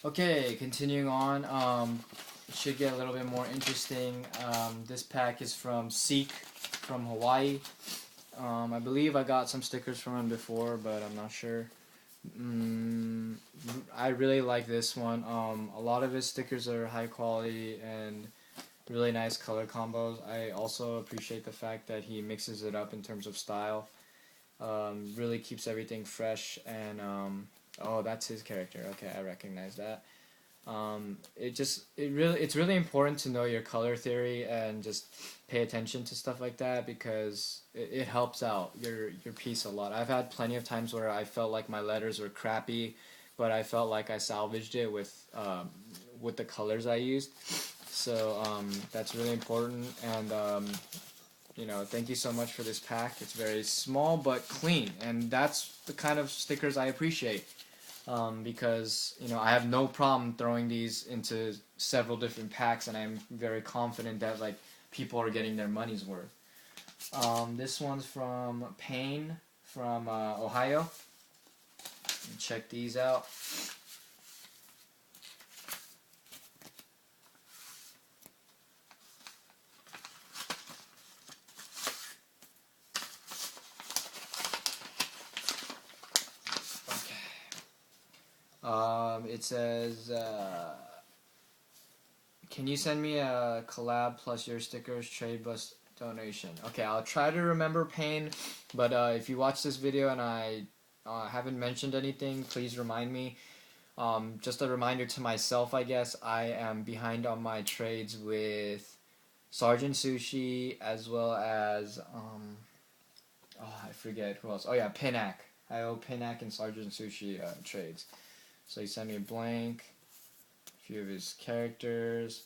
Okay, continuing on. It should get a little bit more interesting. This pack is from SEAK from Hawaii. I believe I got some stickers from him before, but I'm not sure. I really like this one. A lot of his stickers are high quality and really nice color combos. I also appreciate the fact that he mixes it up in terms of style. Really keeps everything fresh and oh, that's his character. Okay, I recognize that. It's really important to know your color theory and just pay attention to stuff like that because it helps out your piece a lot. I've had plenty of times where I felt like my letters were crappy, but I felt like I salvaged it with the colors I used. So that's really important. And thank you so much for this pack. It's very small but clean, and that's the kind of stickers I appreciate. Because I have no problem throwing these into several different packs, and I'm very confident that like people are getting their money's worth. This one's from PAYNE from Ohio. Check these out. It says, can you send me a collab plus your stickers, trade plus donation? Okay, I'll try to remember PAYNE, but if you watch this video and I haven't mentioned anything, please remind me. Just a reminder to myself, I guess, I am behind on my trades with Sergeant Sushi as well as, I forget who else. Oh yeah, Pinac. I owe Pinac and Sergeant Sushi trades. So he sent me a blank, a few of his characters.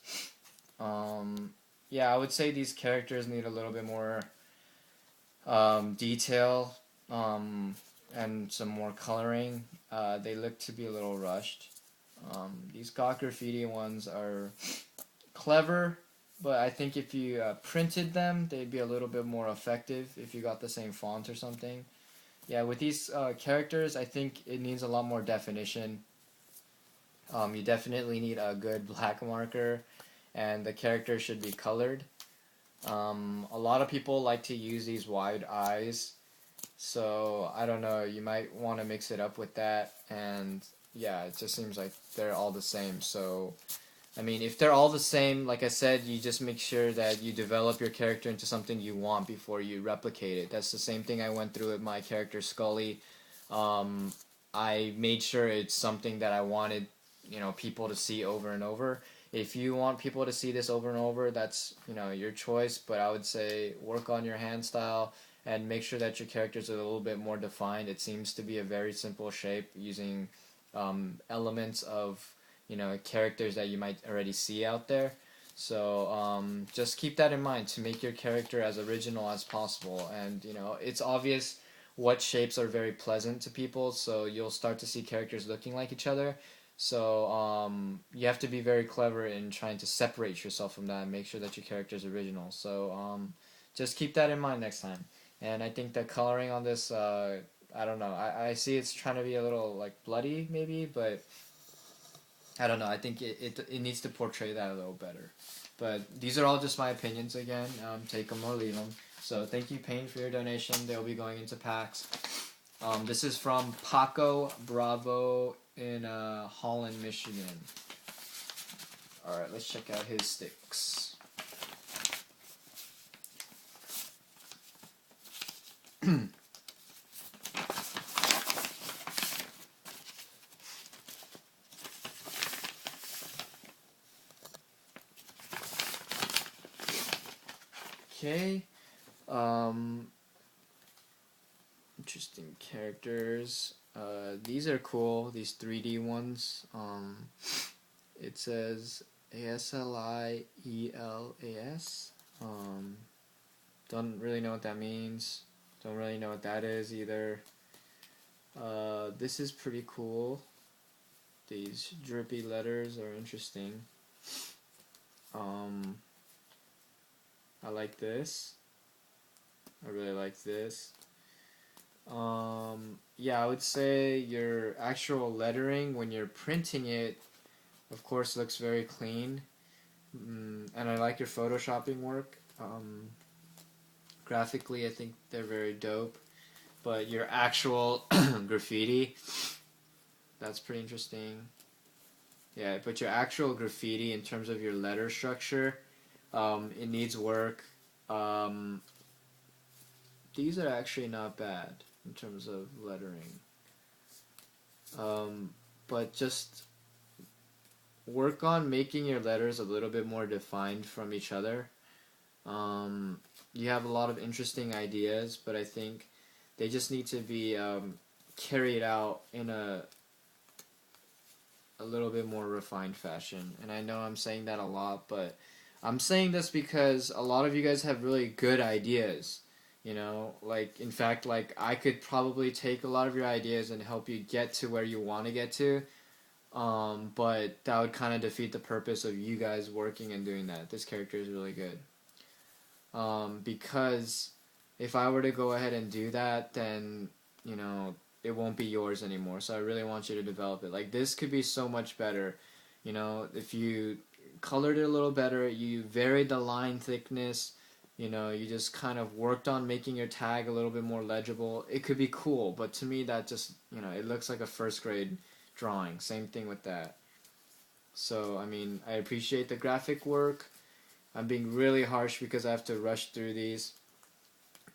Yeah, I would say these characters need a little bit more detail and some more coloring. They look to be a little rushed. These got graffiti ones are clever, but I think if you printed them, they'd be a little bit more effective if you got the same font or something. Yeah, with these characters, I think it needs a lot more definition. You definitely need a good black marker, and the character should be colored. A lot of people like to use these wide eyes, so I don't know, you might want to mix it up with that, and yeah, it just seems like they're all the same. So I mean, if they're all the same, like I said, you just make sure that you develop your character into something you want before you replicate it. That's the same thing I went through with my character Scully. I made sure it's something that I wanted, people to see over and over. If you want people to see this over and over, that's, your choice, but I would say work on your hand style and make sure that your characters are a little bit more defined. It seems to be a very simple shape using elements of characters that you might already see out there. So just keep that in mind to make your character as original as possible. And it's obvious what shapes are very pleasant to people, so you'll start to see characters looking like each other. So you have to be very clever in trying to separate yourself from that and make sure that your character is original. So just keep that in mind next time. And I think the coloring on this, I don't know. I see it's trying to be a little like bloody maybe, but I don't know. I think it needs to portray that a little better. But these are all just my opinions again. Take them or leave them. So thank you, PAYNE, for your donation. They'll be going into packs. This is from Paco Bravo in Holland, Michigan. Alright, let's check out his sticks. Okay. Interesting characters. These are cool, these 3D ones. It says ASLIELAS. Don't really know what that means. Don't really know what that is either. This is pretty cool. These drippy letters are interesting. I like this. I really like this. Yeah, I would say your actual lettering when you're printing it, of course, looks very clean. And I like your photoshopping work. Graphically, I think they're very dope. But your actual graffiti, that's pretty interesting. Yeah, but your actual graffiti in terms of your letter structure, it needs work. Um, these are actually not bad in terms of lettering. But just work on making your letters a little bit more defined from each other. You have a lot of interesting ideas, but I think they just need to be carried out in a little bit more refined fashion. And I know I'm saying that a lot, but I'm saying this because a lot of you guys have really good ideas. You know, like, in fact, like, I could probably take a lot of your ideas and help you get to where you want to get to. But that would kind of defeat the purpose of you guys working and doing that. This character is really good. Because if I were to go ahead and do that, then, you know, it won't be yours anymore. So I really want you to develop it. Like, this could be so much better. You know, if you colored it a little better, you varied the line thickness, you know, you just kind of worked on making your tag a little bit more legible, it could be cool. But to me, that just, you know, it looks like a first grade drawing. Same thing with that. So, I mean, I appreciate the graphic work. I'm being really harsh because I have to rush through these.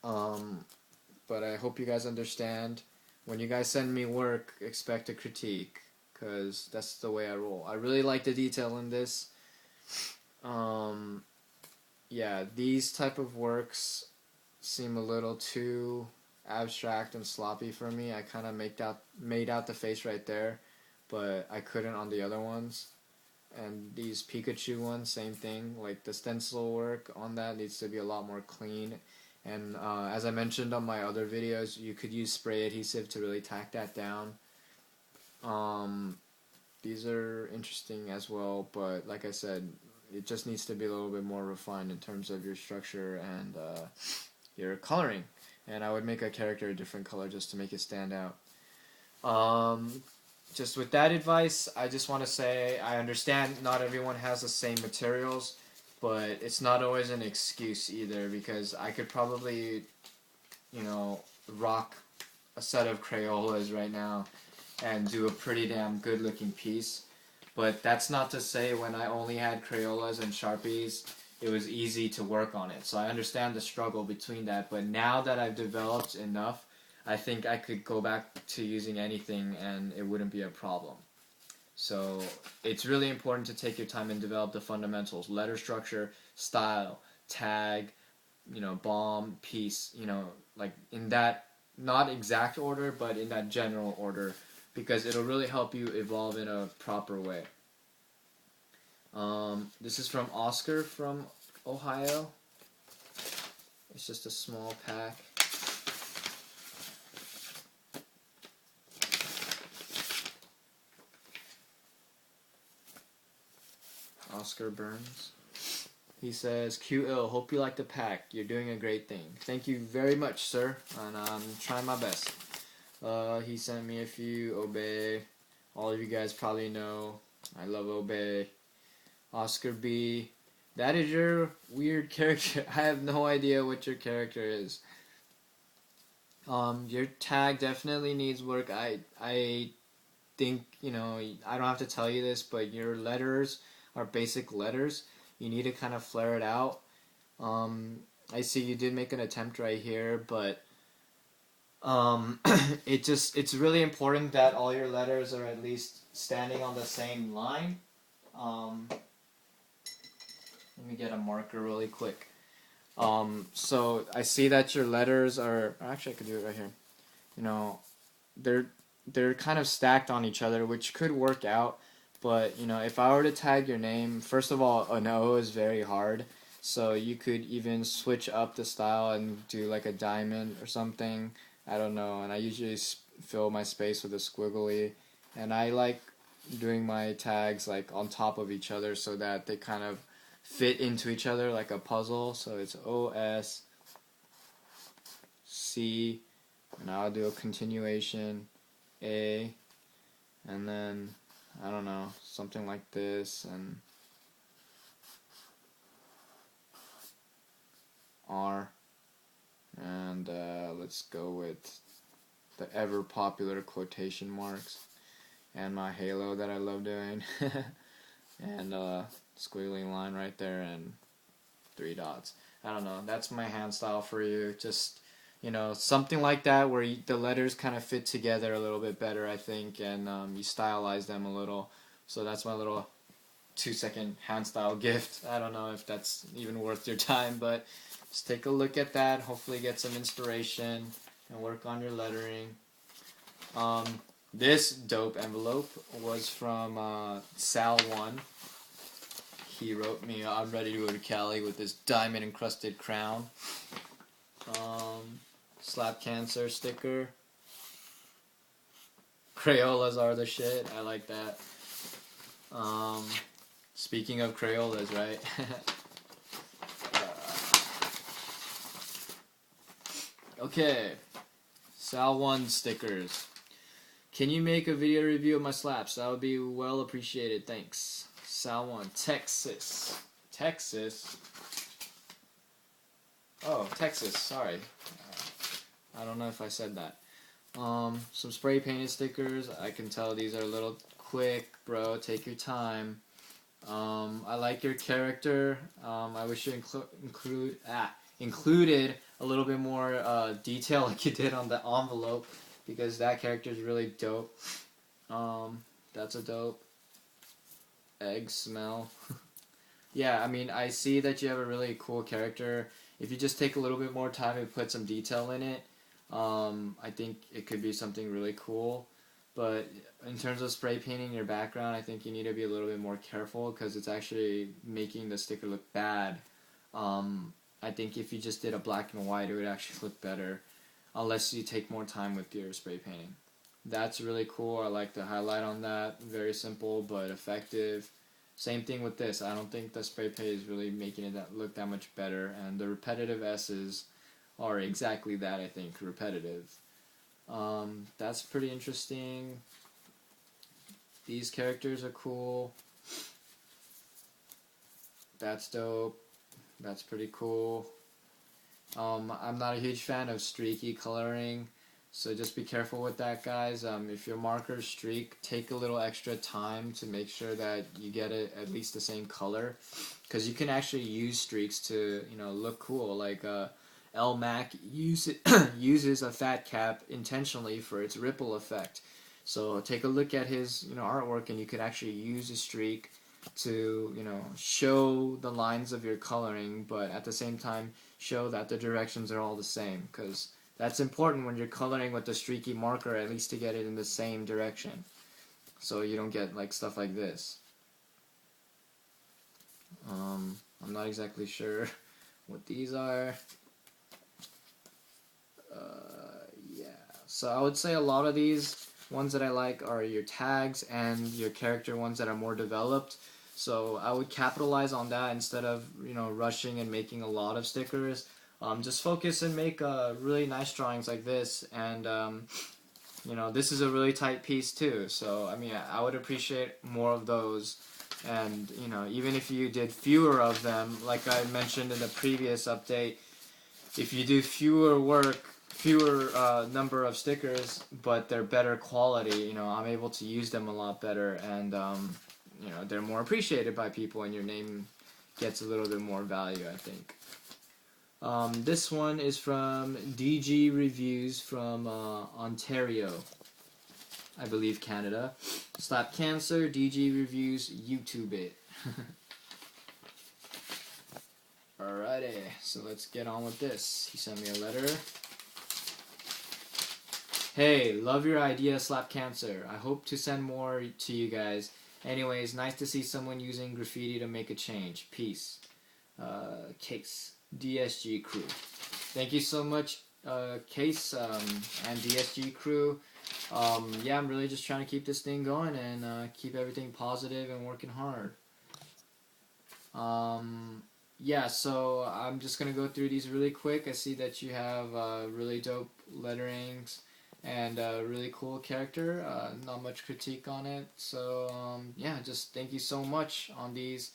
But I hope you guys understand. When you guys send me work, expect a critique, because that's the way I roll. I really like the detail in this. Yeah, these type of works seem a little too abstract and sloppy for me. I kind of made out the face right there, but I couldn't on the other ones. And these Pikachu ones, same thing. Like, the stencil work on that needs to be a lot more clean. And as I mentioned on my other videos, you could use spray adhesive to really tack that down. These are interesting as well, but like I said, it just needs to be a little bit more refined in terms of your structure and your coloring. And I would make a character a different color just to make it stand out. Just with that advice, I just want to say I understand not everyone has the same materials, but it's not always an excuse either, because I could probably, you know, rock a set of Crayolas right now and do a pretty damn good looking piece. But that's not to say when I only had Crayolas and Sharpies, it was easy to work on it. So I understand the struggle between that, but now that I've developed enough, I think I could go back to using anything and it wouldn't be a problem. So it's really important to take your time and develop the fundamentals: letter structure, style, tag, you know, bomb, piece, you know, like in that, not exact order, but in that general order, because it'll really help you evolve in a proper way. This is from Oscar from Ohio. It's just a small pack. Oscar Burns. He says, "Q-ill, hope you like the pack. You're doing a great thing." Thank you very much, sir, and I'm trying my best. He sent me a few. Obey. All of you guys probably know I love Obey. Oscar B. That is your weird character. I have no idea what your character is. Your tag definitely needs work. I think, you know, I don't have to tell you this, but your letters are basic letters. You need to kind of flare it out. I see you did make an attempt right here, but it's really important that all your letters are at least standing on the same line. Let me get a marker really quick. So I see that your letters are, actually I could do it right here. You know, they're kind of stacked on each other, which could work out. But, you know, if I were to tag your name, first of all, an O is very hard. So you could even switch up the style and do like a diamond or something. I don't know. And I usually fill my space with a squiggly. And I like doing my tags like on top of each other so that they kind of fit into each other like a puzzle. So it's O, S, C, and I'll do a continuation, A, and then I don't know, something like this, and R, and let's go with the ever popular quotation marks, and my halo that I love doing, and squiggly line right there, and 3 dots. I don't know, that's my hand style for you. Just, you know, something like that where the letters kind of fit together a little bit better, I think, and you stylize them a little. So that's my little 2-second hand style gift. I don't know if that's even worth your time, but just take a look at that, hopefully get some inspiration, and work on your lettering. This dope envelope was from Sal1. He wrote me, "I'm ready to go to Cali," with this diamond encrusted crown. Slap Cancer sticker. Crayolas are the shit. I like that. Speaking of Crayolas, right? Okay. Sal1 stickers. Can you make a video review of my slaps? That would be well appreciated. Thanks. Sal1, Texas. Texas? Oh, Texas. Sorry. I don't know if I said that. Some spray painted stickers. I can tell these are a little quick, bro. Take your time. I like your character. I wish you included a little bit more detail like you did on the envelope, because that character is really dope. That's a dope egg smell. Yeah, I mean, I see that you have a really cool character. If you just take a little bit more time and put some detail in it, I think it could be something really cool. But in terms of spray painting your background, I think you need to be a little bit more careful, because it's actually making the sticker look bad. I think if you just did a black and white, it would actually look better, unless you take more time with your spray painting. That's really cool. I like the highlight on that. Very simple but effective. Same thing with this. I don't think the spray paint is really making it look that much better, and the repetitive S's are exactly that, I think, repetitive. That's pretty interesting. These characters are cool. That's dope. That's pretty cool. I'm not a huge fan of streaky coloring, so just be careful with that, guys. If your markers streak, take a little extra time to make sure that you get it at least the same color, because you can actually use streaks to, you know, look cool. Like L Mac uses a fat cap intentionally for its ripple effect. So take a look at his, you know, artwork, and you could actually use a streak to, you know, show the lines of your coloring, but at the same time show that the directions are all the same, because that's important when you're coloring with the streaky marker, at least to get it in the same direction, so you don't get like stuff like this. I'm not exactly sure what these are. Yeah, so I would say a lot of these ones that I like are your tags and your character ones that are more developed. So I would capitalize on that instead of, you know, rushing and making a lot of stickers. Just focus and make really nice drawings like this, and you know, this is a really tight piece too. So I mean, I would appreciate more of those, and you know, even if you did fewer of them, like I mentioned in the previous update, if you do fewer number of stickers, but they're better quality, you know, I'm able to use them a lot better, and you know, they're more appreciated by people, and your name gets a little bit more value, I think. This one is from DG Reviews from Ontario, I believe Canada. Slap Cancer, DG Reviews, YouTube it. Alrighty, so let's get on with this. He sent me a letter. Hey, love your idea, Slap Cancer. I hope to send more to you guys. Anyways, nice to see someone using graffiti to make a change. Peace. Case. DSG crew. Thank you so much, Case, and DSG crew. Yeah, I'm really just trying to keep this thing going and keep everything positive and working hard. Yeah, so I'm just gonna go through these really quick. I see that you have really dope letterings and a really cool character. Not much critique on it. So yeah, just thank you so much on these.